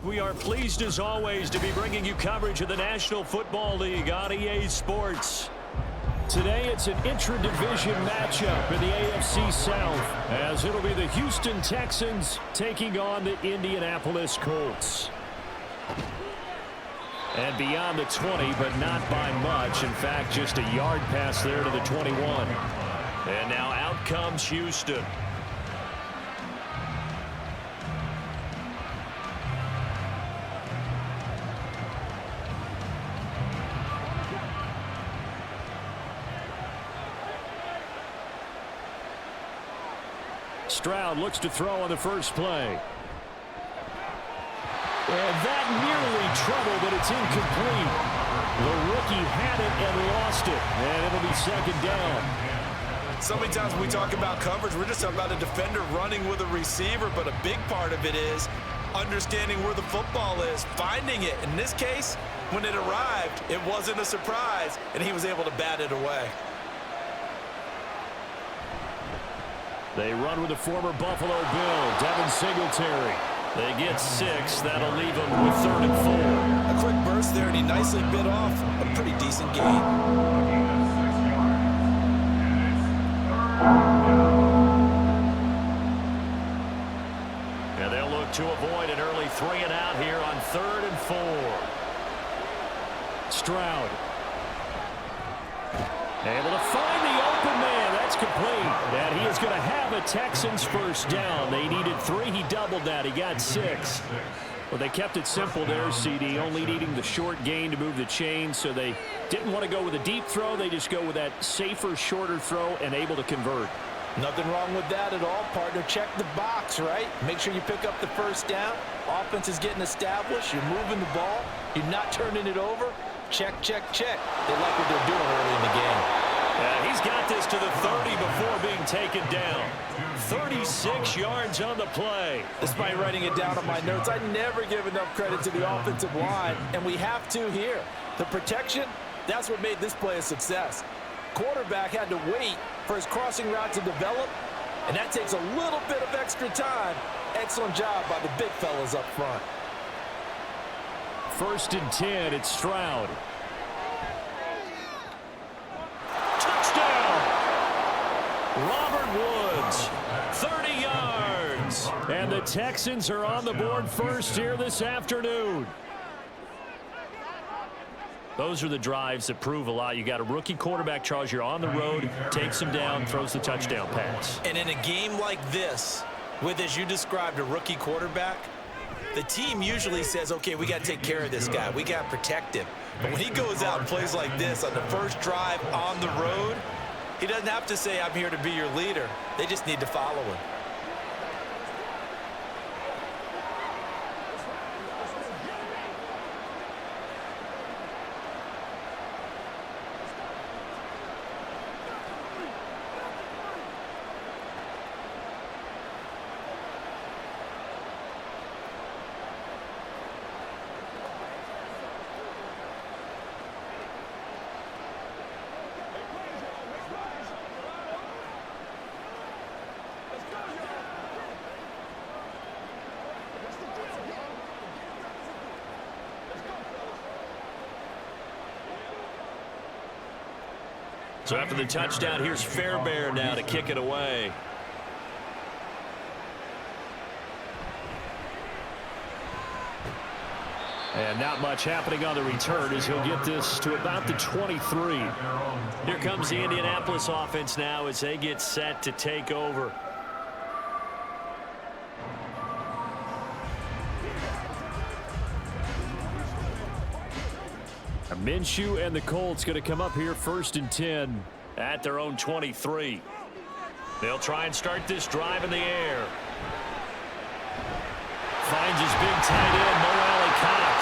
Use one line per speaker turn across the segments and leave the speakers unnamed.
We are pleased as always to be bringing you coverage of the National Football League on EA Sports. Today it's an intra-division matchup in the AFC South, as it'll be the Houston Texans taking on the Indianapolis Colts. And beyond the 20, but not by much. In fact, just a yard pass there to the 21. And now out comes Houston. Stroud looks to throw on the first play. And that nearly trouble, but it's incomplete. The rookie had it and lost it. And it'll be second down.
So many times when we talk about coverage, we're just talking about a defender running with a receiver, but a big part of it is understanding where the football is, finding it. In this case, when it arrived, it wasn't a surprise, and he was able to bat it away.
They run with the former Buffalo Bill, Devin Singletary. They get 6. That'll leave them with 3rd and 4.
A quick burst there, and he nicely bit off a pretty decent gain.
And they'll look to avoid an early 3 and out here on 3rd and 4. Stroud. Able to find the open man. That's complete. And he is going to have a Texans first down. They needed 3. He doubled that. He got 6. Well, they kept it simple there, CD, only needing the short gain to move the chain, so they didn't want to go with a deep throw. They just go with that safer, shorter throw and able to convert.
Nothing wrong with that at all, partner. Check the box, right? Make sure you pick up the first down. Offense is getting established. You're moving the ball. You're not turning it over. Check, check, check. They like what they're doing early in the game.
Yeah, he's got this to the 30 before being taken down. 36 yards on the play.
Despite writing it down on my notes, I never give enough credit to the offensive line, and we have to here. The protection, that's what made this play a success. Quarterback had to wait for his crossing route to develop, and that takes a little bit of extra time. Excellent job by the big fellas up front.
1st and 10, it's Stroud. Robert Woods, 30 yards. And the Texans are on the board first here this afternoon. Those are the drives that prove a lot. You got a rookie quarterback, Charles. You're on the road, takes him down, throws the touchdown pass.
And in a game like this, with, as you described, a rookie quarterback, the team usually says, okay, we got to take care of this guy. We got to protect him. But when he goes out and plays like this on the first drive on the road, he doesn't have to say, I'm here to be your leader. They just need to follow him.
So after the touchdown, here's Fairbairn now to kick it away. And not much happening on the return as he'll get this to about the 23. Here comes the Indianapolis offense now as they get set to take over. Minshew and the Colts going to come up here 1st and 10 at their own 23. They'll try and start this drive in the air. Finds his big tight end, Mo Alley Cox.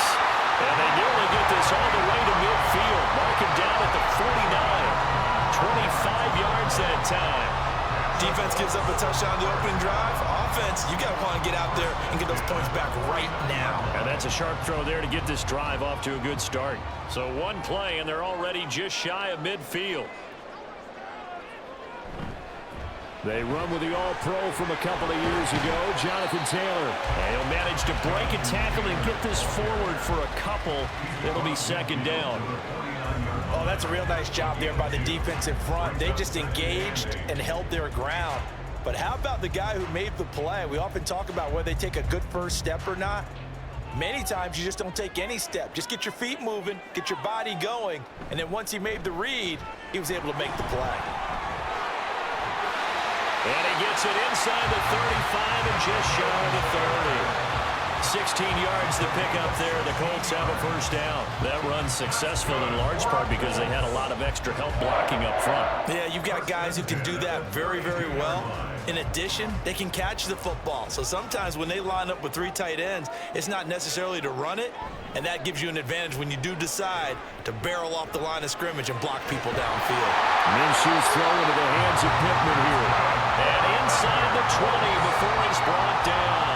And they nearly get this all the way to midfield. Mark him down at the 49. 25 yards that time.
Defense gives up a touchdown on the opening drive. Offense, you got to want to get out there and get those points back right now.
And that's a sharp throw there to get this drive off to a good start. So one play, and they're already just shy of midfield. They run with the All-Pro from a couple of years ago, Jonathan Taylor. And he'll manage to break a tackle and get this forward for a couple. It'll be second down.
Oh, that's a real nice job there by the defensive front. They just engaged and held their ground. But how about the guy who made the play? We often talk about whether they take a good first step or not. Many times you just don't take any step. Just get your feet moving, get your body going, and then once he made the read, he was able to make the play.
And he gets it inside the 35 and just shy of the 30. 16 yards to pick up there. The Colts have a first down. That run's successful in large part because they had a lot of extra help blocking up front.
Yeah, you've got guys who can do that very, very well. In addition, they can catch the football. So sometimes when they line up with 3 tight ends, it's not necessarily to run it, and that gives you an advantage when you do decide to barrel off the line of scrimmage and block people downfield.
Minshew's throw into the hands of Pittman here. And inside the 20 before he's brought down.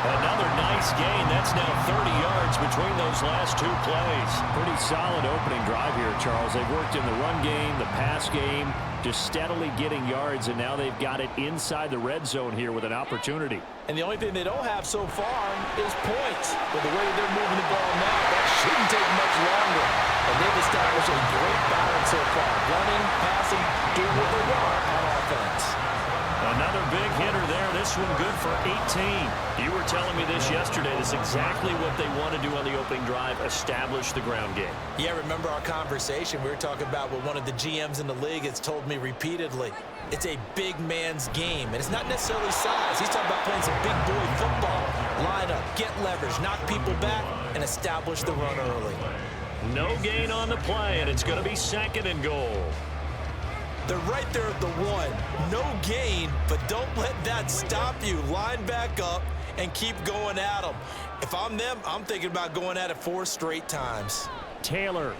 Another nice gain. That's now 30 yards between those last 2 plays. Pretty solid opening drive here, Charles. They've worked in the run game, the pass game, just steadily getting yards, and now they've got it inside the red zone here with an opportunity.
And the only thing they don't have so far is points. But the way they're moving the ball now, that shouldn't take much longer. And they've established a great balance so far. Running, passing, doing what they want on offense.
Another big hitter there. This one good for 18. You were telling me this yesterday. This is exactly what they want to do on the opening drive, establish the ground game.
Yeah, remember our conversation? We were talking about what one of the GMs in the league has told me repeatedly. It's a big man's game, and it's not necessarily size. He's talking about playing some big boy football. Line up, get leverage, knock people back, and establish the run early.
No gain on the play, and it's going to be second and goal.
They're right there at the 1. No gain, but don't let that stop you. Line back up and keep going at them. If I'm them, I'm thinking about going at it 4 straight times.
Taylor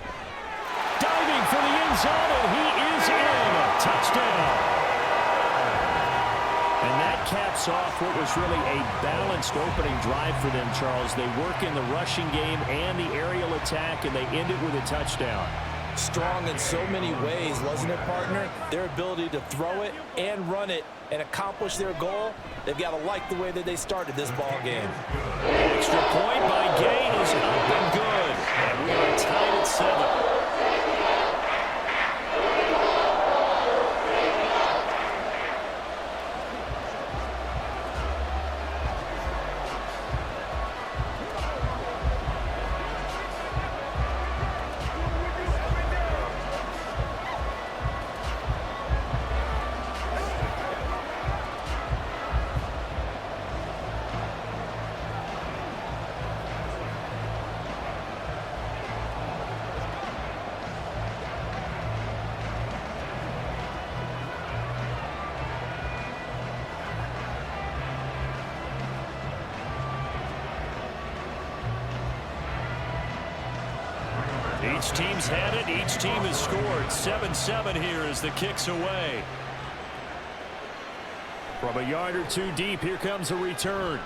diving for the end zone, and he is in. Touchdown. And that caps off what was really a balanced opening drive for them, Charles. They work in the rushing game and the aerial attack, and they end it with a touchdown.
Strong in so many ways, wasn't it, partner? Their ability to throw it and run it and accomplish their goal, they've got to like the way that they started this ball game.
Extra point by Gain is up and good. And we are tied at 7. Each team's had it. Each team has scored. 7-7 here as the kick's away. From a yard or 2 deep, here comes a return.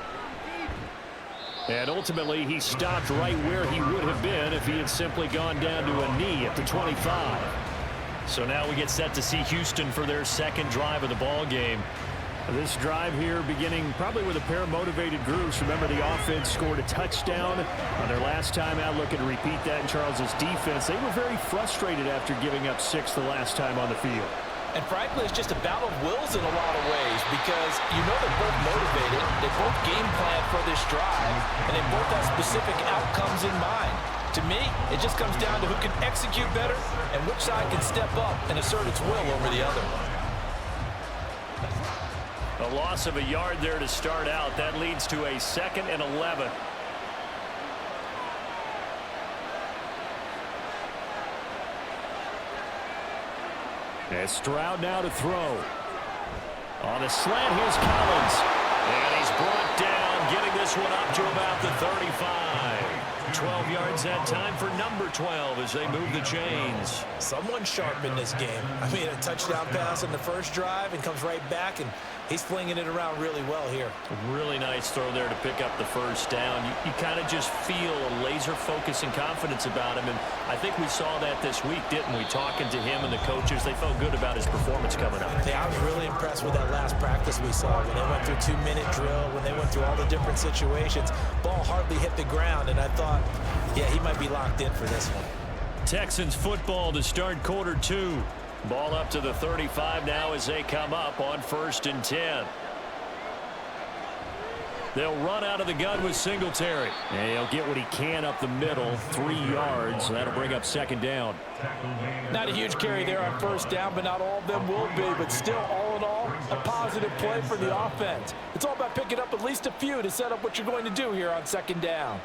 And ultimately, he stopped right where he would have been if he had simply gone down to a knee at the 25. So now we get set to see Houston for their second drive of the ball game. This drive here beginning probably with a pair of motivated groups. Remember, the offense scored a touchdown on their last time out, looking to repeat that in Charles's defense. They were very frustrated after giving up 6 the last time on the field.
And frankly, it's just a battle of wills in a lot of ways because you know they're both motivated. They both game plan for this drive, and they both have specific outcomes in mind. To me, it just comes down to who can execute better and which side can step up and assert its will over the other.
A loss of a yard there to start out. That leads to a 2nd and 11. And Stroud now to throw. On a slant, here's Collins. And he's brought down, getting this one up to about the 35. 12 yards that time for number 12 as they move the chains.
Someone sharp in this game. I mean, a touchdown pass in the first drive and comes right back and He's flinging it around really well here.
Really nice throw there to pick up the first down. You kind of just feel a laser focus and confidence about him, and I think we saw that this week, didn't we? Talking to him and the coaches, they felt good about his performance coming up.
Yeah, I was really impressed with that last practice we saw when they went through 2-minute drill, when they went through all the different situations. Ball hardly hit the ground, and I thought, yeah, he might be locked in for this one.
Texans football to start quarter 2. Ball up to the 35 now as they come up on 1st and 10. They'll run out of the gun with Singletary. And he'll get what he can up the middle, 3 yards. That'll bring up 2nd down.
Not a huge carry there on 1st down, but not all of them will be. But still, all in all, a positive play for the offense. It's all about picking up at least a few to set up what you're going to do here on 2nd down.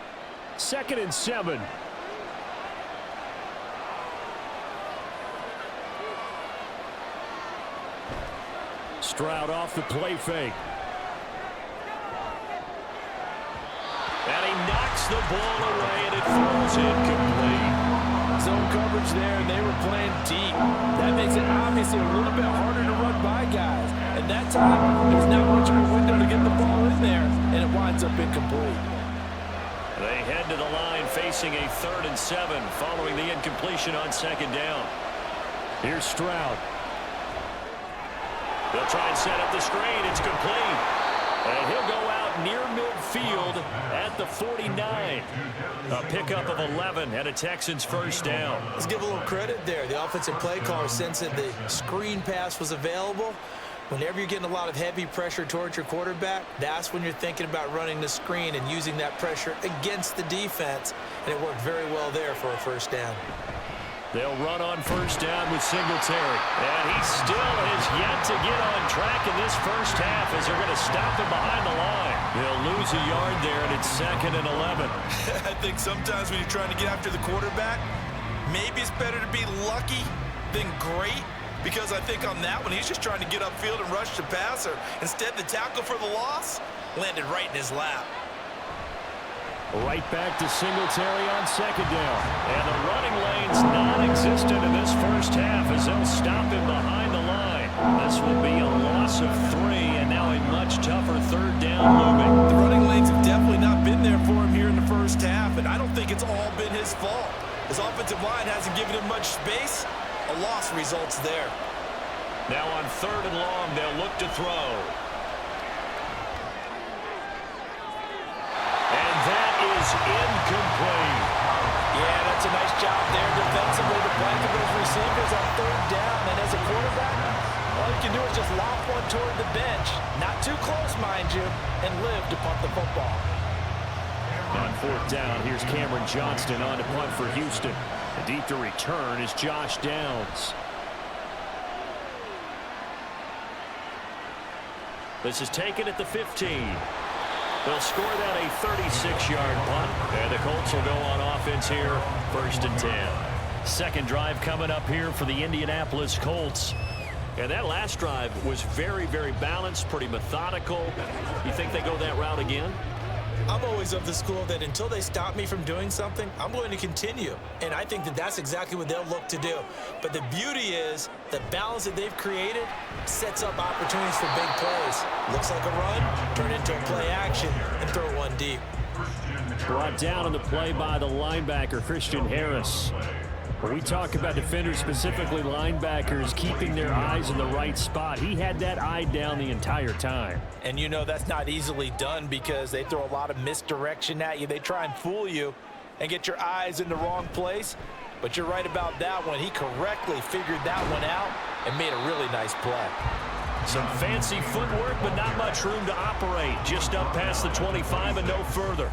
2nd and 7. Stroud off the play fake. And he knocks the ball away, and it falls incomplete.
Zone coverage there, and they were playing deep. That makes it obviously a little bit harder to run by guys. And that time, there's not much of a window to get the ball in there, and it winds up incomplete.
They head to the line facing a 3rd and 7 following the incompletion on 2nd down. Here's Stroud. They'll try and set up the screen. It's complete. And he'll go out near midfield at the 49. A pickup of 11 and a Texans 1st down.
Let's give a little credit there. The offensive play caller sensed that the screen pass was available. Whenever you're getting a lot of heavy pressure towards your quarterback, that's when you're thinking about running the screen and using that pressure against the defense. And it worked very well there for a 1st down.
They'll run on 1st down with Singletary. And he still has yet to get on track in this 1st half as they're going to stop him behind the line. They'll lose a yard there, and it's 2nd and 11.
I think sometimes when you're trying to get after the quarterback, maybe it's better to be lucky than great. Because I think on that one, he's just trying to get upfield and rush the passer. Instead, the tackle for the loss landed right in his lap.
Right back to Singletary on 2nd down. And the running lane's non-existent in this 1st half as they'll stop him behind the line. This will be a loss of 3, and now a much tougher 3rd down looming.
The running lanes have definitely not been there for him here in the 1st half, and I don't think it's all been his fault. His offensive line hasn't given him much space. A loss results there.
Now on 3rd and long, they'll look to throw. And that is incomplete.
Yeah, that's a nice job there defensively to blanket those receivers on 3rd down. And as a quarterback, all you can do is just lob one toward the bench. Not too close, mind you, and live to punt the football.
On 4th down, here's Cameron Johnston on to punt for Houston. Deep to return is Josh Downs. This is taken at the 15. They'll score that a 36-yard punt. And the Colts will go on offense here, 1st and 10. 2nd drive coming up here for the Indianapolis Colts. And that last drive was very, very balanced, pretty methodical. You think they go that route again?
I'm always of the school that until they stop me from doing something, I'm going to continue. And I think that that's exactly what they'll look to do. But the beauty is the balance that they've created sets up opportunities for big plays. Looks like a run, turn into a play action, and throw one deep.
Brought down on the play by the linebacker, Christian Harris. When we talk about defenders, specifically linebackers, keeping their eyes in the right spot, he had that eye down the entire time.
And you know that's not easily done because they throw a lot of misdirection at you. They try and fool you and get your eyes in the wrong place. But you're right about that one. He correctly figured that one out and made a really nice play.
Some fancy footwork, but not much room to operate. Just up past the 25 and no further.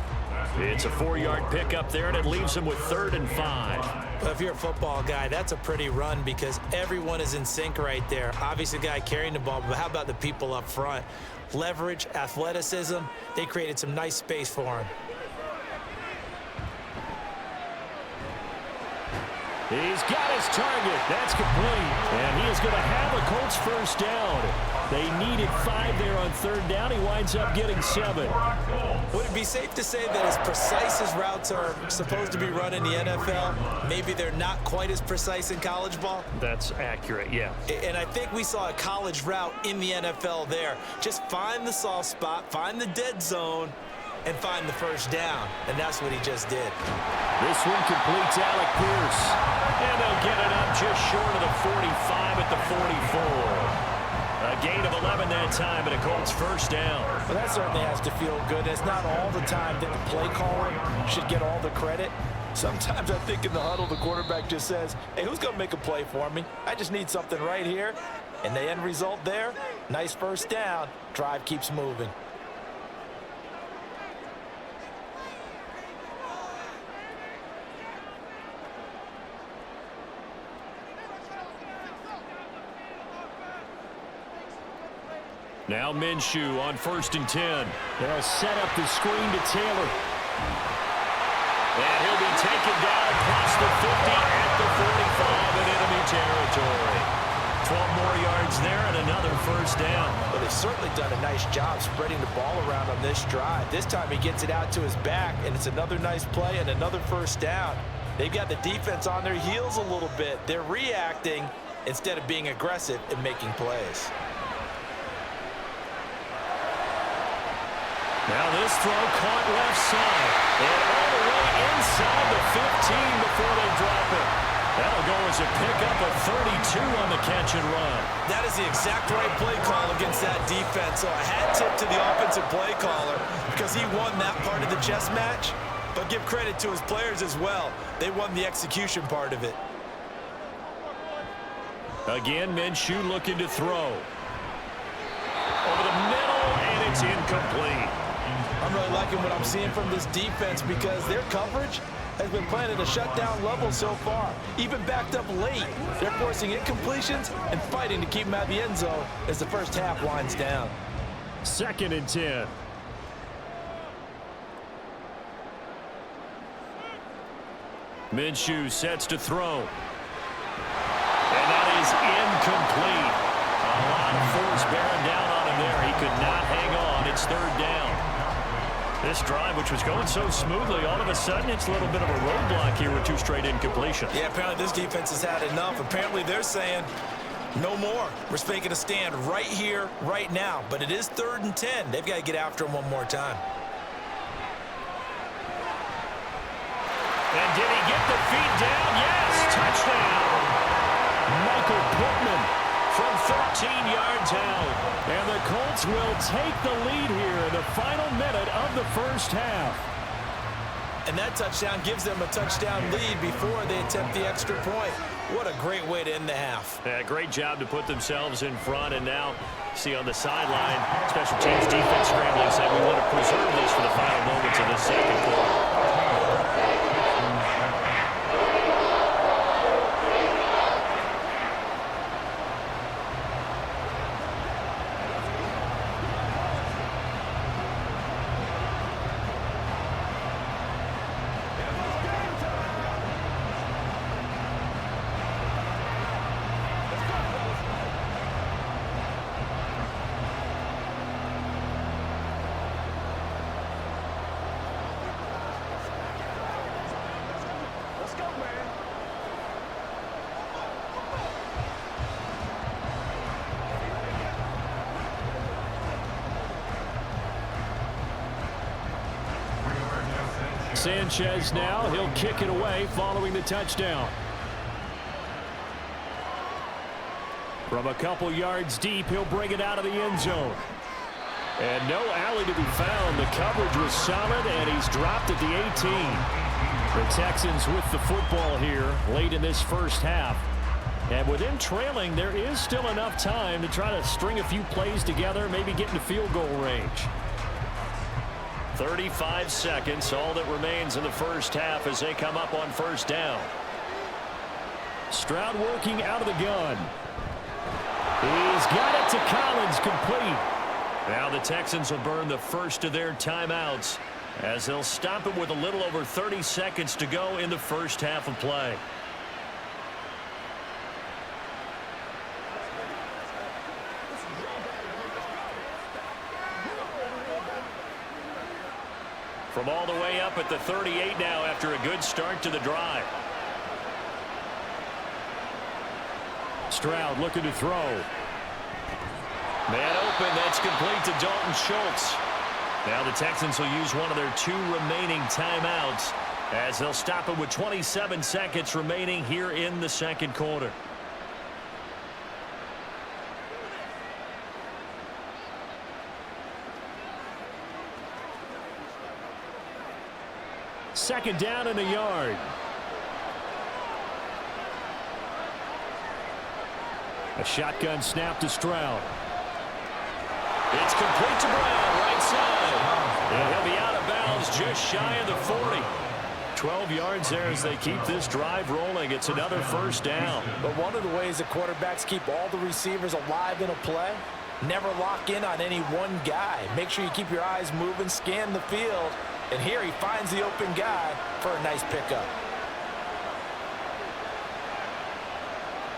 It's a 4-yard pickup there, and it leaves him with 3rd and 5.
Well, if you're a football guy, that's a pretty run because everyone is in sync right there. Obviously, the guy carrying the ball, but how about the people up front? Leverage, athleticism, they created some nice space for him.
He's got his target. That's complete. And he is going to have a Colts 1st down. They needed 5 there on third down. He winds up getting 7.
Would it be safe to say that as precise as routes are supposed to be run in the NFL, maybe they're not quite as precise in college ball?
That's accurate, yeah.
And I think we saw a college route in the NFL there. Just find the soft spot, find the dead zone, and find the first down. And that's what he just did.
This one completes Alec Pierce. And they'll get it up just short of the 45 at the 44. A gain of 11 that time, and a Colts first down.
Well, that certainly has to feel good. It's not all the time that the play caller should get all the credit. Sometimes I think in the huddle, the quarterback just says, hey, who's going to make a play for me? I just need something right here. And the end result there, nice first down. Drive keeps moving.
Now Minshew on 1st and 10. They'll set up the screen to Taylor. And he'll be taken down across the 50 at the 45 in enemy territory. 12 more yards there and another first down.
Well, they've certainly done a nice job spreading the ball around on this drive. This time he gets it out to his back, and it's another nice play and another first down. They've got the defense on their heels a little bit. They're reacting instead of being aggressive and making plays.
Now this throw caught left side. And all the way inside the 15 before they drop it. That'll go as a pickup of 32 on the catch and run.
That is the exact right play call against that defense. So a hat tip to the offensive play caller because he won that part of the chess match. But give credit to his players as well. They won the execution part of it.
Again, Minshew looking to throw. Over the middle, and it's incomplete.
I'm really liking what I'm seeing from this defense because their coverage has been playing at a shutdown level so far. Even backed up late, they're forcing incompletions and fighting to keep them out of the end zone as the first half winds down.
2nd and 10. Minshew sets to throw. And that is incomplete. A lot of force bearing down on him there. He could not hang on. It's 3rd down. This drive, which was going so smoothly, all of a sudden it's a little bit of a roadblock here with 2 straight incompletions.
Yeah, apparently this defense has had enough. Apparently they're saying no more. We're making a stand right here, right now. But it is 3rd and 10. They've got to get after him one more time.
And did he get the feet down? Yes, touchdown. Michael Pittman from 13 yards out. And the Colts will take the lead here in the final minute of the first half.
And that touchdown gives them a touchdown lead before they attempt the extra point. What a great way to end the half.
Yeah, great job to put themselves in front. And now, see on the sideline, special teams defense scrambling, saying we want to preserve this for the final moments of this second quarter. Sanchez now, he'll kick it away following the touchdown. From a couple yards deep, he'll bring it out of the end zone. And no alley to be found. The coverage was solid, and he's dropped at the 18. The Texans with the football here late in this first half. And with them trailing, there is still enough time to try to string a few plays together, maybe get into field goal range. 35 seconds, all that remains in the first half as they come up on first down. Stroud working out of the gun. He's got it to Collins, complete. Now the Texans will burn the first of their timeouts as they'll stop it with a little over 30 seconds to go in the first half of play. From all the way up at the 38 now after a good start to the drive. Stroud looking to throw. Man open, that's complete to Dalton Schultz. Now the Texans will use one of their 2 remaining timeouts as they'll stop it with 27 seconds remaining here in the second quarter. Second down and a yard. A shotgun snap to Stroud. It's complete to Brown, right side. And he'll be out of bounds just shy of the 40. 12 yards there as they keep this drive rolling. It's another first down.
But one of the ways that quarterbacks keep all the receivers alive in a play, never lock in on any one guy. Make sure you keep your eyes moving, scan the field. And here he finds the open guy for a nice pickup.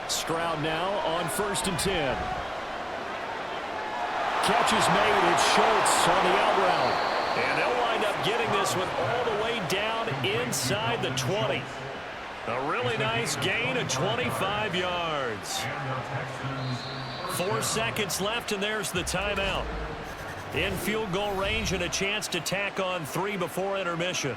Stroud now on 1st and 10. Catch is made. It's Schultz on the out route. And they'll wind up getting this one all the way down inside the 20. A really nice gain of 25 yards. 4 seconds left, and there's the timeout. In field goal range and a chance to tack on 3 before intermission.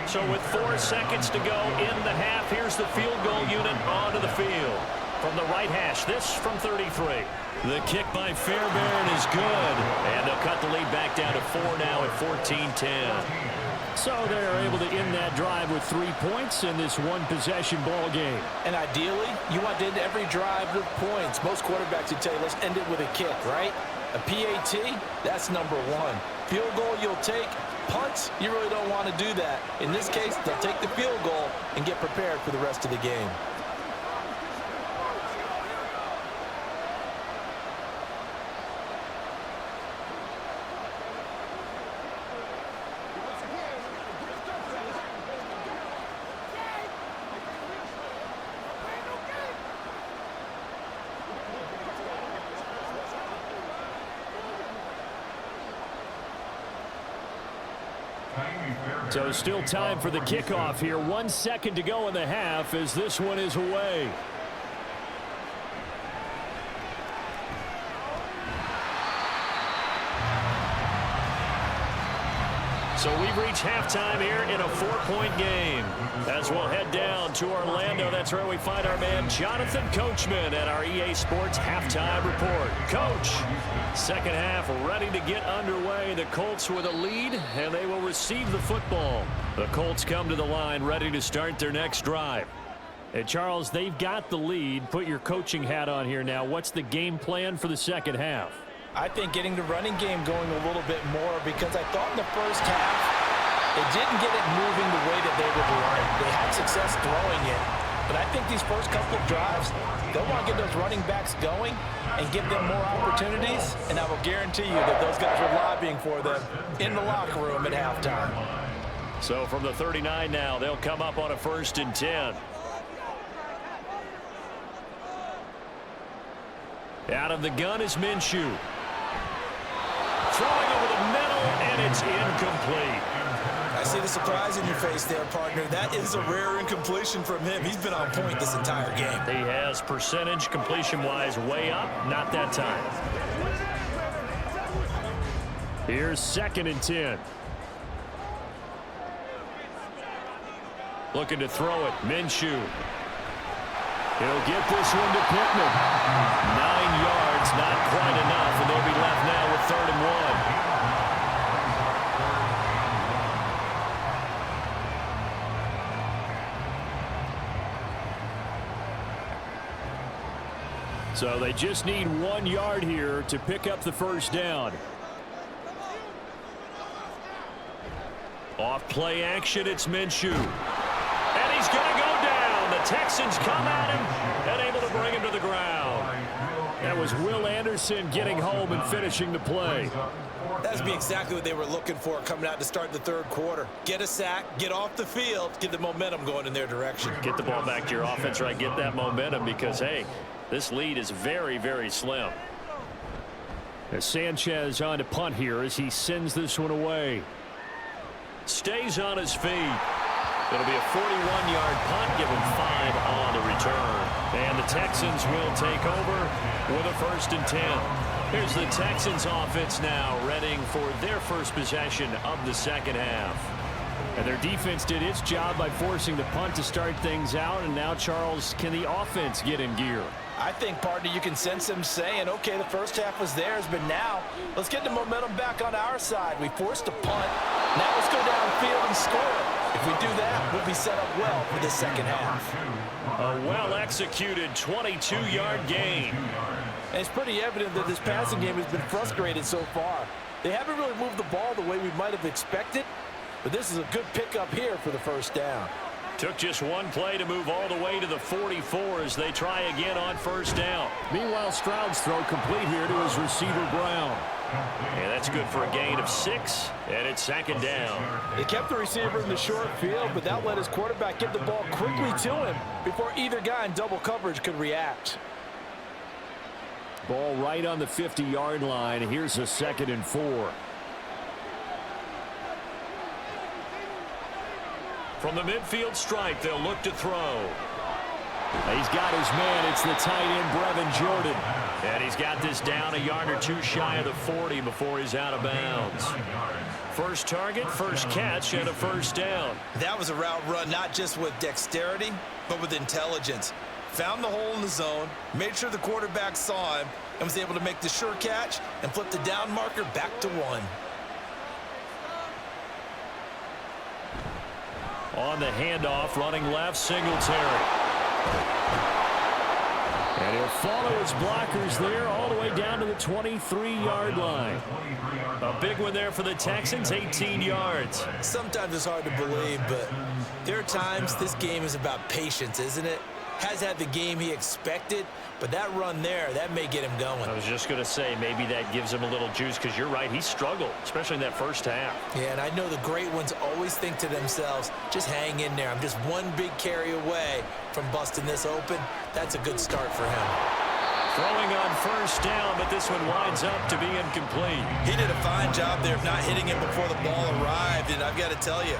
So with 4 seconds to go in the half, here's the field goal unit onto the field. From the right hash, this from 33. The kick by Fairbairn is good. And they'll cut the lead back down to 4 now at 14-10. So they're able to end that drive with 3 points in this one-possession ball game.
And ideally, you want to end every drive with points. Most quarterbacks would tell you, let's end it with a kick, right? A PAT, that's number 1. Field goal you'll take. Punts, you really don't want to do that. In this case, they'll take the field goal and get prepared for the rest of the game.
So still time for the kickoff here. 1 second to go in the half as this one is away. So we've reached halftime here in a 4-point game. As we'll head down to Orlando, that's where we find our man Jonathan Coachman at our EA Sports Halftime Report. Coach, second half ready to get underway. The Colts with a lead, and they will receive the football. The Colts come to the line ready to start their next drive. And Charles, they've got the lead. Put your coaching hat on here now. What's the game plan for the second half?
I think getting the running game going a little bit more, because I thought in the first half they didn't get it moving the way that they would like. They had success throwing it, but I think these first couple of drives, they'll want to get those running backs going and give them more opportunities, and I will guarantee you that those guys are lobbying for them in the locker room at halftime.
So from the 39 now, they'll come up on a 1st and 10. Out of the gun is Minshew. Throwing over the middle, and it's incomplete.
I see the surprise in your face there, partner. That is a rare incompletion from him. He's been on point this entire game.
He has percentage completion-wise way up, not that time. Here's 2nd and 10. Looking to throw it, Minshew. He'll get this one to Pittman. 9 yards, not quite enough, and they'll be left now with 3rd and 1. So they just need 1 yard here to pick up the first down. Off play action, it's Minshew. And he's going to go down. The Texans come at him and able to bring him to the ground. That was Will Anderson getting home and finishing the play.
That'd be exactly what they were looking for coming out to start the third quarter. Get a sack, get off the field, get the momentum going in their direction.
Get the ball back to your offense, right? Get that momentum because, hey, this lead is very, very slim. As Sanchez on to punt here as he sends this one away. Stays on his feet. It'll be a 41-yard punt, give him 5 on the return. And the Texans will take over with a 1st and 10. Here's the Texans offense now, readying for their first possession of the second half. And their defense did its job by forcing the punt to start things out. And now, Charles, can the offense get in gear?
I think, partner, you can sense him saying, okay, the first half was theirs, but now let's get the momentum back on our side. We forced a punt. Now let's go downfield and score. If we do that, we'll be set up well for the second half.
A well-executed 22-yard gain.
And it's pretty evident that this passing game has been frustrated so far. They haven't really moved the ball the way we might have expected, but this is a good pickup here for the first down.
Took just one play to move all the way to the 44 as they try again on 1st down. Meanwhile, Stroud's throw complete here to his receiver, Brown. And that's good for a gain of 6, and it's 2nd down.
They kept the receiver in the short field, but that let his quarterback get the ball quickly to him before either guy in double coverage could react.
Ball right on the 50-yard line. Here's a 2nd and 4. From the midfield stripe, they'll look to throw. He's got his man. It's the tight end, Brevin Jordan. And he's got this down a yard or 2 shy of the 40 before he's out of bounds. First target, first catch, and a 1st down.
That was a route run, not just with dexterity, but with intelligence. Found the hole in the zone, made sure the quarterback saw him, and was able to make the sure catch and flip the down marker back to 1.
On the handoff, running left, Singletary. And he'll follow his blockers there all the way down to the 23-yard line. A big one there for the Texans, 18 yards.
Sometimes it's hard to believe, but there are times this game is about patience, isn't it? Has had the game he expected, but that run there, that may get him going.
I was just going to say, maybe that gives him a little juice, because you're right, he struggled, especially in that first half.
Yeah, and I know the great ones always think to themselves, just hang in there. I'm just one big carry away from busting this open. That's a good start for him.
Throwing on 1st down, but this one winds up to be incomplete.
He did a fine job there of not hitting him before the ball arrived, and I've got to tell you,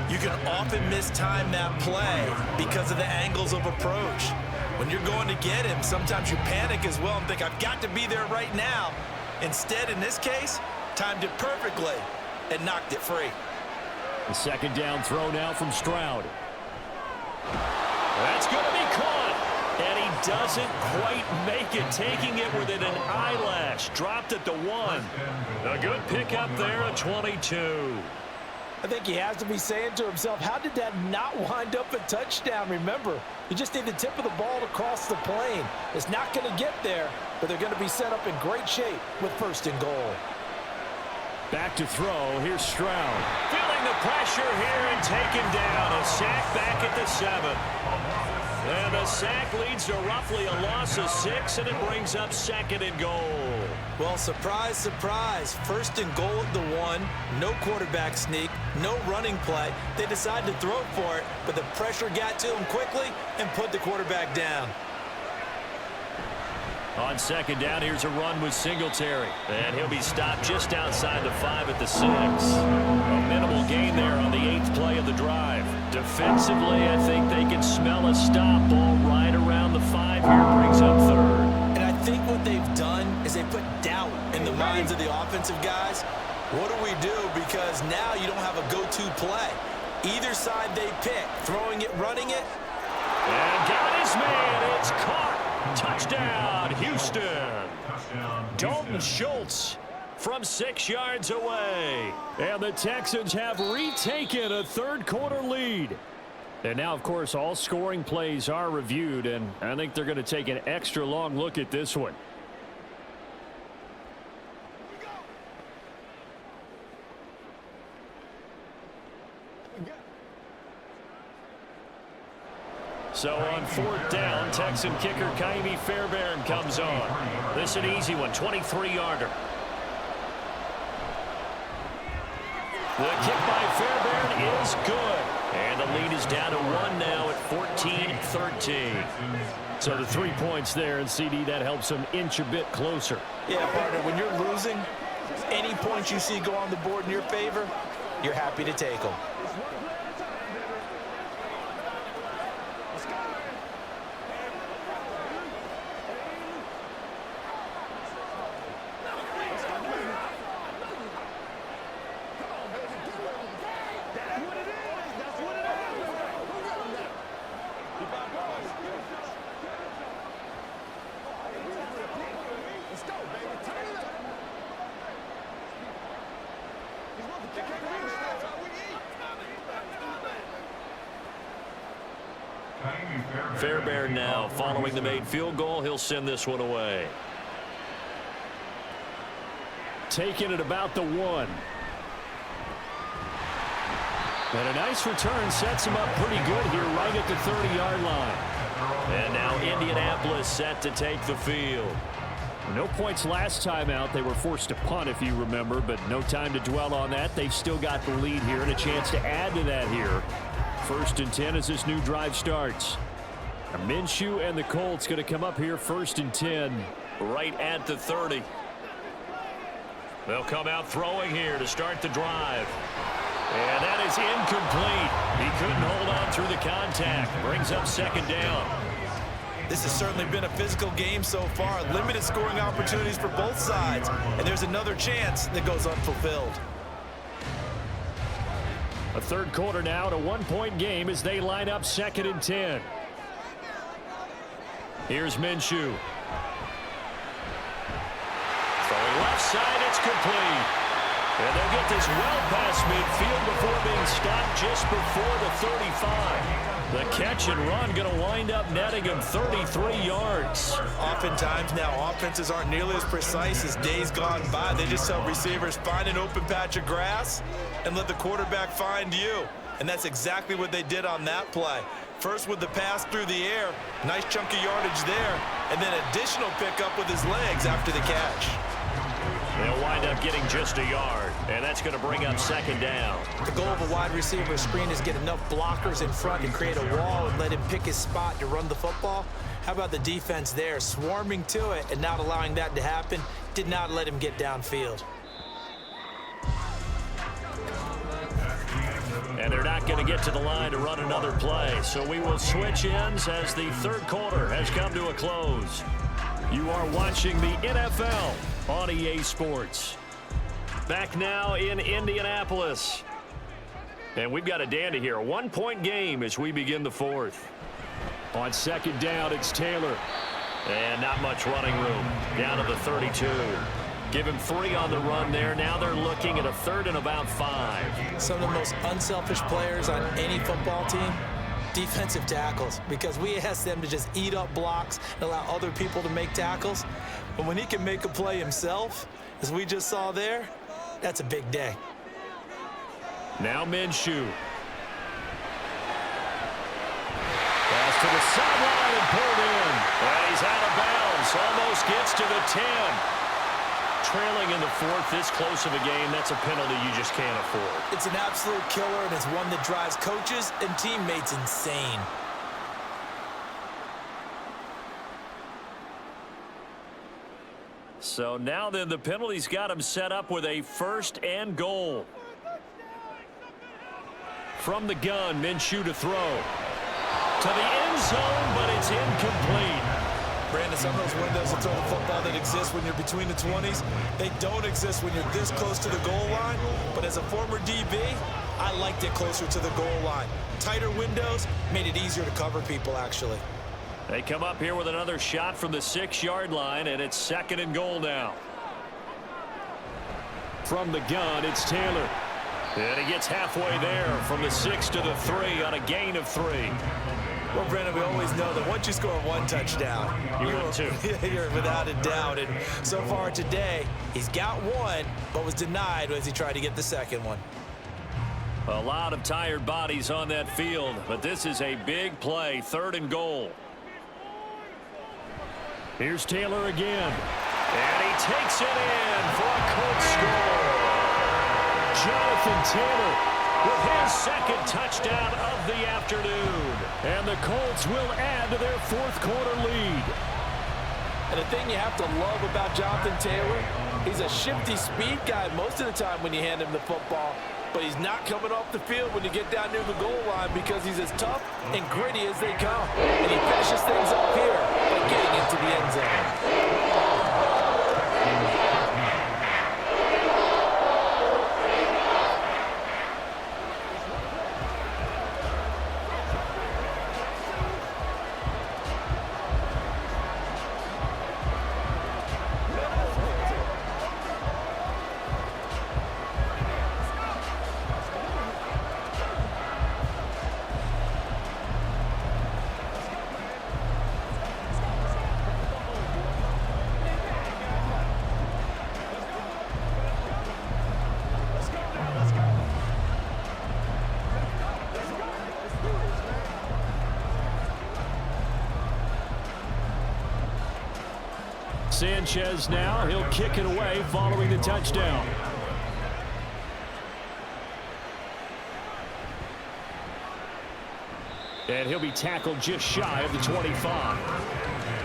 you can often mistime that play because of the angles of approach. When you're going to get him, sometimes you panic as well and think, I've got to be there right now. Instead, in this case, timed it perfectly and knocked it free.
The 2nd down throw now from Stroud. That's going to be caught. And he doesn't quite make it, taking it within an eyelash. Dropped at the 1. A good pickup there at 22.
I think he has to be saying to himself, how did that not wind up a touchdown? Remember, you just need the tip of the ball to cross the plane. It's not going to get there, but they're going to be set up in great shape with 1st and goal.
Back to throw. Here's Stroud. Feeling the pressure here and taken down. A sack back at the 7. And the sack leads to roughly a loss of 6, and it brings up 2nd and goal.
Well, surprise, surprise. 1st and goal at the 1. No quarterback sneak, no running play. They decide to throw for it, but the pressure got to him quickly and put the quarterback down.
On 2nd down, here's a run with Singletary. And he'll be stopped just outside the 5 at the 6. A minimal gain there on the 8th play of the drive. Defensively, I think they can smell a stop. Ball right around the 5 here, brings up 3rd.
And I think what they've done is they put doubt in the minds of the offensive guys. What do we do? Because now you don't have a go-to play. Either side they pick, throwing it, running it.
And got his man. It's caught. Touchdown, Houston. Dalton Schultz from 6 yards away. And the Texans have retaken a 3rd quarter lead. And now, of course, all scoring plays are reviewed, and I think they're going to take an extra long look at this one. So on 4th down, Texan kicker Kaimi Fairbairn comes on. This is an easy one, 23-yarder. The kick by Fairbairn is good. And the lead is down to 1 now at 14-13. So the 3 points there, and CD, that helps them inch a bit closer.
Yeah, partner, when you're losing, any points you see go on the board in your favor, you're happy to take them.
Fairbairn now following the made field goal. He'll send this one away. Taking it about the 1. And a nice return sets him up pretty good here right at the 30-yard line. And now Indianapolis set to take the field. No points last time out. They were forced to punt, if you remember, but no time to dwell on that. They've still got the lead here and a chance to add to that here. 1st and 10 as this new drive starts. Minshew and the Colts going to come up here 1st and 10 right at the 30. They'll come out throwing here to start the drive. And that is incomplete. He couldn't hold on through the contact. Brings up 2nd down.
This has certainly been a physical game so far. Limited scoring opportunities for both sides. And there's another chance that goes unfulfilled.
A 3rd quarter now, a 1-point game as they line up 2nd and 10. Here's Minshew. Throwing left side, it's complete. And they'll get this well past midfield before being stopped just before the 35. The catch and run going to wind up netting him 33 yards.
Oftentimes now offenses aren't nearly as precise as days gone by. They just help receivers find an open patch of grass and let the quarterback find you. And that's exactly what they did on that play. First with the pass through the air, nice chunk of yardage there, and then additional pickup with his legs after the catch.
They'll wind up getting just a yard, and that's going to bring up 2nd down.
The goal of a wide receiver screen is get enough blockers in front to create a wall and let him pick his spot to run the football. How about the defense there, swarming to it and not allowing that to happen? Did not let him get downfield.
And they're not going to get to the line to run another play. So we will switch ends as the 3rd quarter has come to a close. You are watching the NFL on EA Sports. Back now in Indianapolis. And we've got a dandy here. A 1-point game as we begin the 4th. On 2nd down, it's Taylor. And not much running room. Down to the 32. Give him 3 on the run there. Now they're looking at a 3rd and about 5.
Some of the most unselfish players on any football team, defensive tackles, because we ask them to just eat up blocks and allow other people to make tackles. But when he can make a play himself, as we just saw there, that's a big day.
Now Minshew. Pass to the sideline and pulled in. And he's out of bounds. Almost gets to the 10. Trailing in the 4th, this close of a game, that's a penalty you just can't afford.
It's an absolute killer, and it's one that drives coaches and teammates insane.
So now then the penalty's got him set up with a 1st and goal. From the gun, Minshew to throw. To the end zone, but it's incomplete.
Brandon, some of those windows to throw the football that exist when you're between the 20s, they don't exist when you're this close to the goal line. But as a former DB, I liked it closer to the goal line. Tighter windows made it easier to cover people, actually.
They come up here with another shot from the 6-yard line, and it's 2nd and goal now. From the gun, it's Taylor. And he gets halfway there from the 6 to the 3 on a gain of 3.
Well, Brandon, we always know that once you score 1 touchdown, you're without a doubt. And so far today, he's got 1, but was denied as he tried to get the 2nd one.
A lot of tired bodies on that field, but this is a big play, 3rd and goal. Here's Taylor again. And he takes it in for a Colts score. Jonathan Taylor with his second touchdown of the afternoon. And the Colts will add to their fourth quarter lead.
And the thing you have to love about Jonathan Taylor, he's a shifty speed guy most of the time when you hand him the football, but he's not coming off the field when you get down near the goal line because he's as tough and gritty as they come. And he finishes things up here by getting into the end zone.
Sanchez now, he'll kick it away following the touchdown. And he'll be tackled just shy of the 25.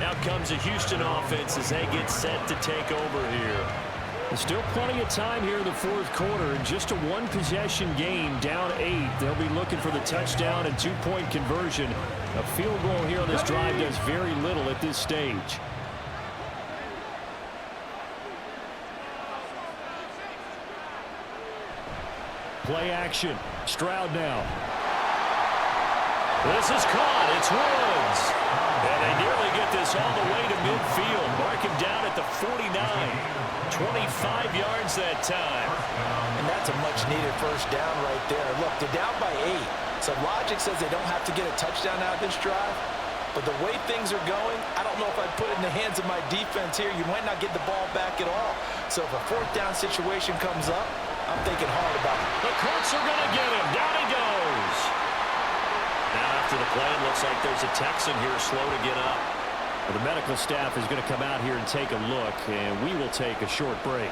Now comes the Houston offense as they get set to take over here. There's still plenty of time here in the fourth quarter, and just a one-possession game, down 8. They'll be looking for the touchdown and two-point conversion. A field goal here on this drive does very little at this stage. Play action. Stroud now. This is caught. It's Woods. And they nearly get this all the way to midfield. Mark him down at the 49. 25 yards that time.
And that's a much-needed first down right there. Look, they're down by 8. So logic says they don't have to get a touchdown out of this drive. But the way things are going, I don't know if I'd put it in the hands of my defense here. You might not get the ball back at all. So if a fourth down situation comes up, I'm thinking hard about it.
The Colts are going to get him. Down he goes. Now after the play, it looks like there's a Texan here slow to get up. Well, the medical staff is going to come out here and take a look, and we will take a short break.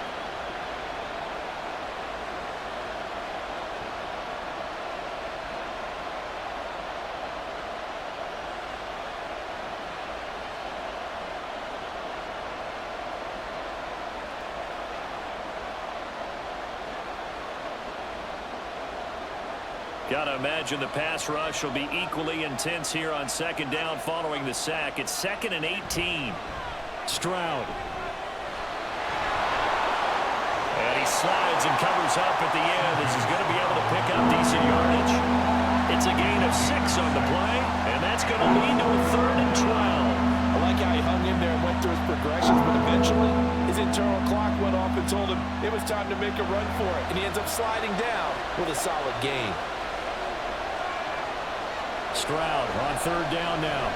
Gotta imagine the pass rush will be equally intense here on second down following the sack. It's 2nd and 18. Stroud. And he slides and covers up at the end as he's going to be able to pick up decent yardage. It's a gain of 6 on the play, and that's going to lead to a 3rd and 12.
I like how he hung in there and went through his progressions, but eventually his internal clock went off and told him it was time to make a run for it, and he ends up sliding down with a solid gain.
Stroud on 3rd down now.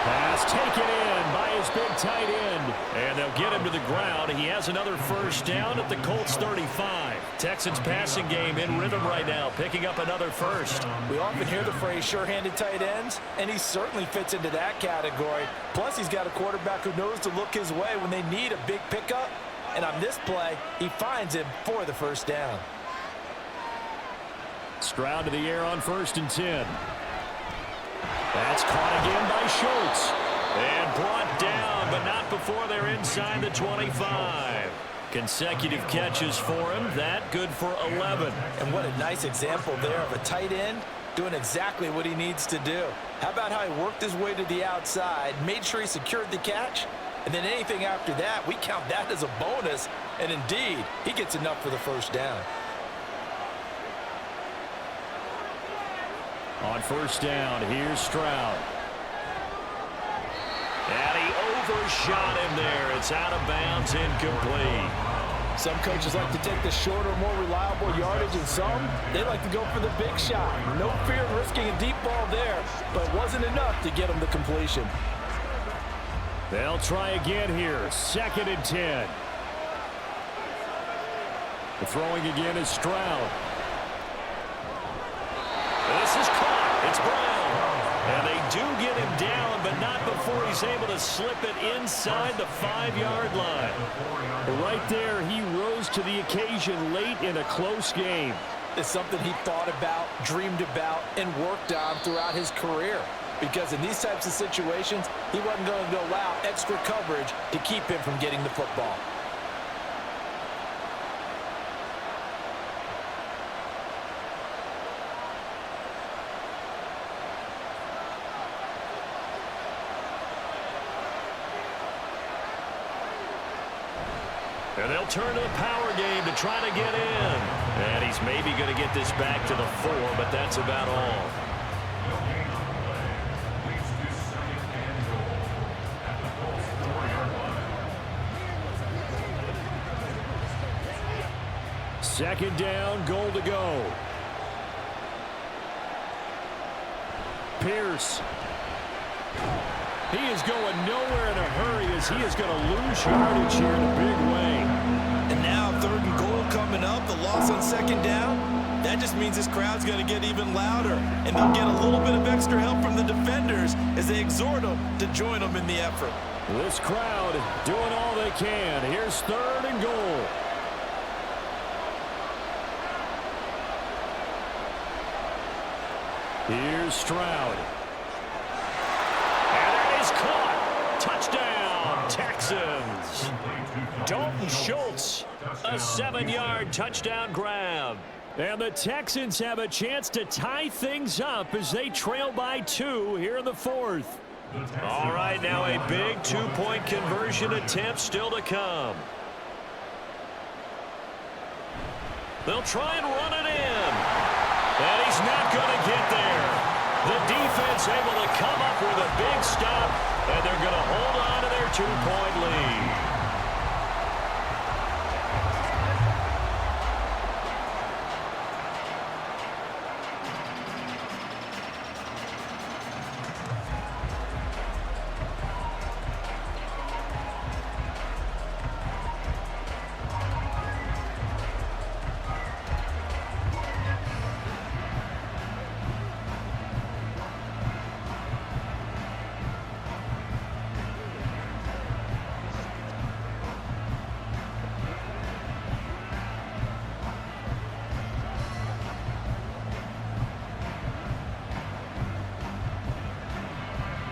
Pass taken in by his big tight end. And they'll get him to the ground. He has another first down at the Colts 35. Texans passing game in rhythm right now, picking up another first.
We often hear the phrase sure-handed tight ends, and he certainly fits into that category. Plus, he's got a quarterback who knows to look his way when they need a big pickup. And on this play, he finds him for the first down.
Stroud to the air on 1st and 10. That's caught again by Schultz. And brought down, but not before they're inside the 25. Consecutive catches for him. That good for 11.
And what a nice example there of a tight end doing exactly what he needs to do. How about how he worked his way to the outside, made sure he secured the catch, and then anything after that, we count that as a bonus. And indeed, he gets enough for the first down.
On 1st down, here's Stroud. And he overshot him there. It's out of bounds, incomplete.
Some coaches like to take the shorter, more reliable yardage, and some, they like to go for the big shot. No fear of risking a deep ball there, but it wasn't enough to get him the completion.
They'll try again here. 2nd and 10. The throwing again is Stroud. This is caught. It's Brown. And they do get him down, but not before he's able to slip it inside the 5-yard line. Right there, he rose to the occasion late in a close game.
It's something he thought about, dreamed about, and worked on throughout his career. Because in these types of situations, he wasn't going to allow extra coverage to keep him from getting the football.
And they'll turn to the power game to try to get in. And he's maybe going to get this back to the 4, but that's about all. Second down, goal to go. Pierce. He is going nowhere in a hurry as he is going to lose yardage here in a big way.
And now 3rd and goal coming up, the loss on 2nd down. That just means this crowd's going to get even louder. And they'll get a little bit of extra help from the defenders as they exhort them to join them in the effort.
This crowd doing all they can. Here's 3rd and goal. Here's Stroud. And that is caught. Touchdown, Texans. Dalton Schultz, a 7-yard touchdown grab. And the Texans have a chance to tie things up as they trail by 2 here in the 4th. All right, now a big 2-point conversion attempt still to come. They'll try and run it in. And he's not going to get there. The defense able to come up with a big stop, and they're going to hold on to their 2-point lead.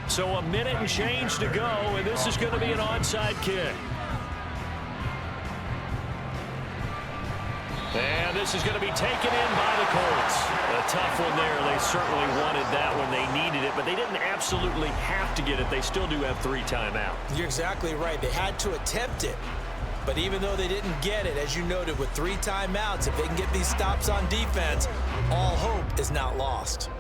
So a minute and change to go, and this is going to be an onside kick. And this is going to be taken in by the Colts. A tough one there. They certainly wanted that when they needed it, but they didn't absolutely have to get it. They still do have 3 timeouts.
You're exactly right. They had to attempt it. But even though they didn't get it, as you noted, with 3 timeouts, if they can get these stops on defense, all hope is not lost.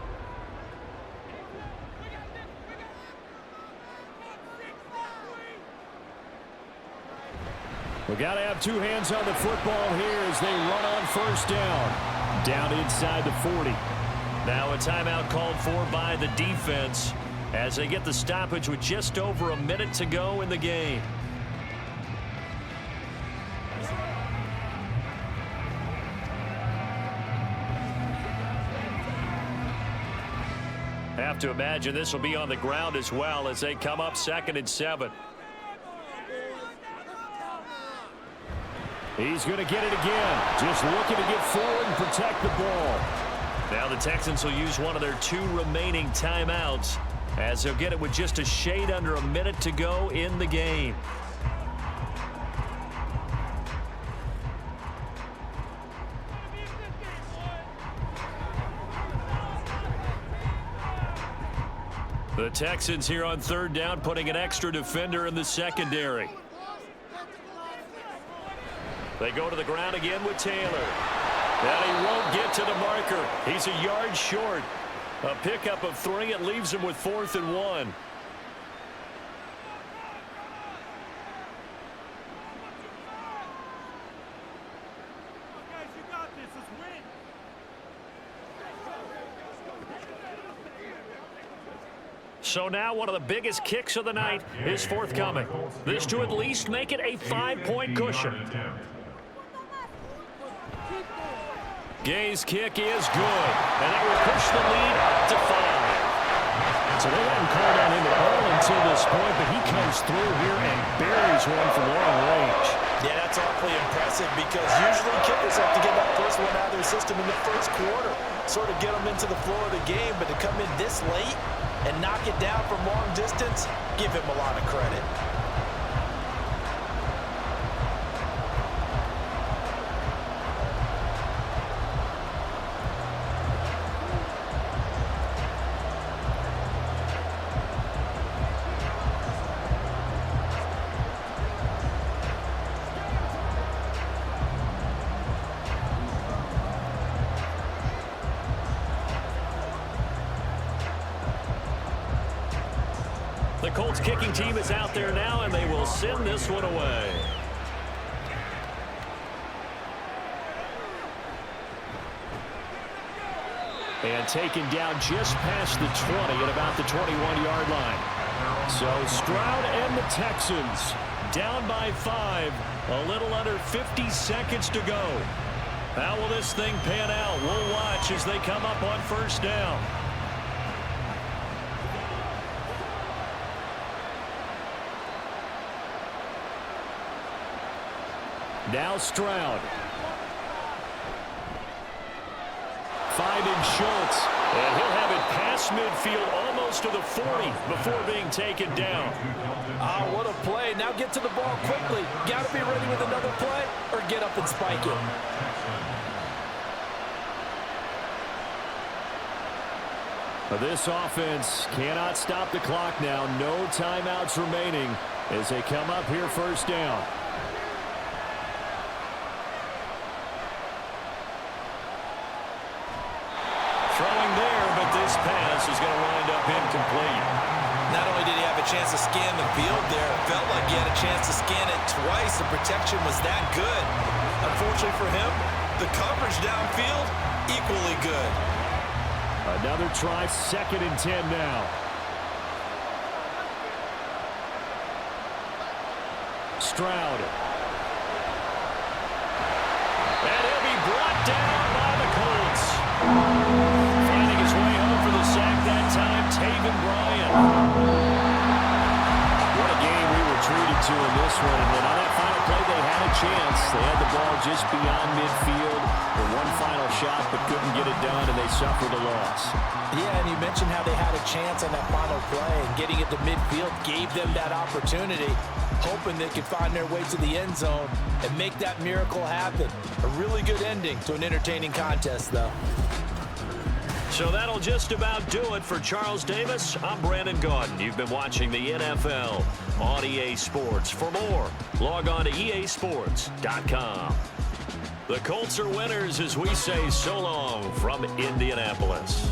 We got to have 2 hands on the football here as they run on 1st down. Down inside the 40. Now a timeout called for by the defense as they get the stoppage with just over a minute to go in the game. Have to imagine this will be on the ground as well as they come up 2nd and 7. He's going to get it again. Just looking to get forward and protect the ball. Now the Texans will use one of their 2 remaining timeouts as they'll get it with just a shade under a minute to go in the game. The Texans here on 3rd down putting an extra defender in the secondary. They go to the ground again with Taylor. And he won't get to the marker. He's a yard short. A pickup of 3. It leaves him with 4th and 1. So now one of the biggest kicks of the night is forthcoming. This to at least make it a 5-point cushion. Gay's kick is good, and it will push the lead up to 5. So they haven't called on him at all until this point, but he comes through here and buries one from long range.
Yeah, that's awfully impressive because usually kickers have to get that first one out of their system in the first quarter, sort of get them into the flow of the game, but to come in this late and knock it down from long distance, give him a lot of credit.
The Colts kicking team is out there now, and they will send this one away. And taken down just past the 20 at about the 21-yard line. So Stroud and the Texans down by 5. A little under 50 seconds to go. How will this thing pan out? We'll watch as they come up on first down. Now Stroud. Finding Schultz. And he'll have it past midfield almost to the 40 before being taken down.
Oh, what a play. Now get to the ball quickly. Got to be ready with another play or get up and spike it.
This offense cannot stop the clock now. No timeouts remaining as they come up here first down. Throwing there, but this pass is going to wind up incomplete.
Not only did he have a chance to scan the field there, it felt like he had a chance to scan it twice. The protection was that good. Unfortunately for him, the coverage downfield, equally good.
Another try, 2nd and 10 now. Stroud. And he'll be brought down by the Colts. Finding his way home for the sack that time, Taven Bryan. What a game we were treated to in this one. And then on that final play, they had a chance. They had the ball just beyond midfield for one final shot, but couldn't get it done, and they suffered a loss.
Yeah, and you mentioned how they had a chance on that final play, and getting it to midfield gave them that opportunity, hoping they could find their way to the end zone and make that miracle happen. A really good ending to an entertaining contest, though.
So that'll just about do it for Charles Davis. I'm Brandon Gaudin. You've been watching the NFL on EA Sports. For more, log on to easports.com. The Colts are winners as we say so long from Indianapolis.